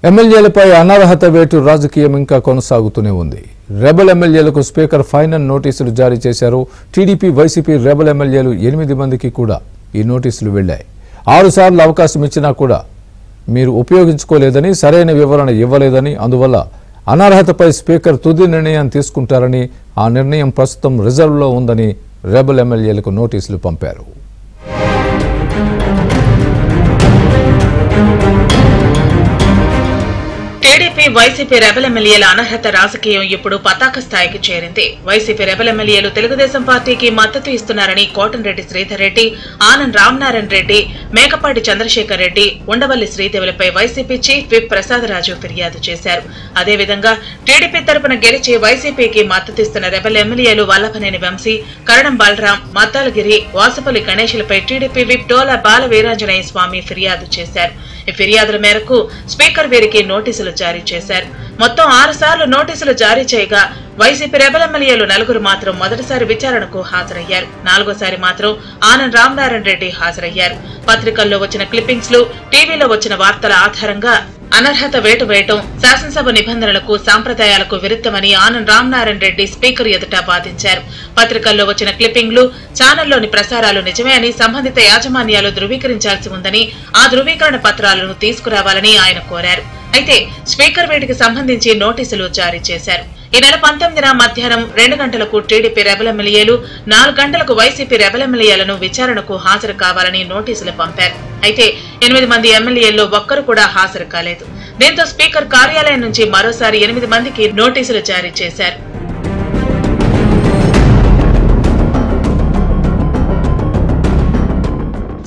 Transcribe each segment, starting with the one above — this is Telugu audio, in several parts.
ఎమ్మెల్యేలపై అనర్హత వేటు రాజకీయం ఇంకా కొనసాగుతూనే ఉంది. రెబల్ ఎమ్మెల్యేలకు స్పీకర్ ఫైనల్ నోటీసులు జారీ చేశారు. టీడీపీ వైసీపీ రెబల్ ఎమ్మెల్యేలు 8 మందికి కూడా ఈ నోటీసులు వెళ్లాయి. 6 సార్లు అవకాశం ఇచ్చినా కూడా మీరు ఉపయోగించుకోలేదని, సరైన వివరణ ఇవ్వలేదని, అందువల్ల అనర్హతపై స్పీకర్ తుది నిర్ణయం తీసుకుంటారని, ఆ నిర్ణయం ప్రస్తుతం రిజర్వ్లో ఉందని రెబల్ ఎమ్మెల్యేలకు నోటీసులు పంపారు. టీడీపీ వైసీపీ రెబల్ ఎమ్మెల్యేల అనర్హత రాజకీయం ఇప్పుడు పతాక స్థాయికి చేరింది. వైసీపీ రెబల్ ఎమ్మెల్యేలు తెలుగుదేశం పార్టీకి మద్దతు ఇస్తున్నారని కోటంరెడ్డి శ్రీధర్ రెడ్డి, ఆనం రామనారాయణ రెడ్డి, మేకపాటి చంద్రశేఖర్ రెడ్డి, ఉండవల్లి శ్రీదేవులపై వైసీపీ చీఫ్ విప్ ప్రసాదరాజు ఫిర్యాదు చేశారు. అదేవిధంగా టీడీపీ తరపున గెలిచి వైసీపీకి మద్దతిస్తున్న రెబల్ ఎమ్మెల్యేలు వల్లభనేని వంశీ, కరణం బలరాం, మద్దాలగిరి, వాసుపల్లి గణేశులపై టీడీపీ విప్ డోలా బాల వీరాంజనేయ స్వామి ఫిర్యాదు చేశారు. ఈ ఫిర్యాదుల మేరకు స్పీకర్ వీరికి నోటీసులు జారీ చేశారు. మొత్తం 6 సార్లు నోటీసులు జారీ చేయగా వైసీపీ రెబల్ ఎమ్మెల్యేలు 4 మాత్రం మొదటిసారి విచారణకు హాజరయ్యారు. 4వసారి మాత్రం ఆనం రామనారాయణ రెడ్డి హాజరయ్యారు. పత్రికల్లో వచ్చిన క్లిప్పింగ్స్ లు, టీవీలో వచ్చిన వార్తల ఆధారంగా అనర్హత వేటు వేయటం శాసనసభ నిబంధనలకు, సాంప్రదాయాలకు విరుద్ధమని ఆనం రామనారాయణ రెడ్డి స్పీకర్ ఎదుట వాదించారు. పత్రికల్లో వచ్చిన క్లిప్పింగ్లు, ఛానల్లోని ప్రసారాలు నిజమే అని సంబంధిత యాజమాన్యాలు ధృవీకరించాల్సి ఉందని, ఆ ధృవీకరణ పత్రాలను తీసుకురావాలని ఆయన కోరారు. అయితే స్పీకర్ వీటికి సంబంధించి నోటీసులు జారీ చేశారు. ఈ నెల 19న మధ్యాహ్నం 2 గంటలకు టీడీపీ రెబల్ ఎమ్మెల్యేలు, 4 గంటలకు వైసీపీ రెబల్ ఎమ్మెల్యేలను విచారణకు హాజరు కావాలని నోటీసులు పంపారు. అయితే 8 మంది ఎమ్మెల్యేల్లో ఒక్కరు కూడా హాజరు కాలేదు. దీంతో స్పీకర్ కార్యాలయం నుంచి మరోసారి 8 మందికి నోటీసులు జారీ చేశారు.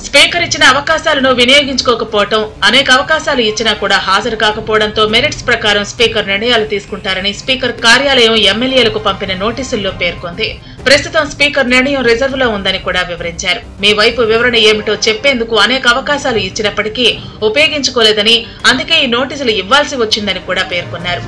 స్పీకర్ ఇచ్చిన అవకాశాలను వినియోగించుకోకపోవడం, అనేక అవకాశాలు ఇచ్చినా కూడా హాజరు కాకపోవడంతో మెరిట్స్ ప్రకారం స్పీకర్ నిర్ణయాలు తీసుకుంటారని స్పీకర్ కార్యాలయం ఎమ్మెల్యేలకు పంపిన నోటీసుల్లో పేర్కొంది. ప్రస్తుతం స్పీకర్ నిర్ణయం రిజర్వ్ లో ఉందని కూడా వివరించారు. మీ వైపు వివరణ ఏమిటో చెప్పేందుకు అనేక అవకాశాలు ఇచ్చినప్పటికీ ఉపయోగించుకోలేదని, అందుకే ఈ నోటీసులు ఇవ్వాల్సి వచ్చిందని కూడా పేర్కొన్నారు.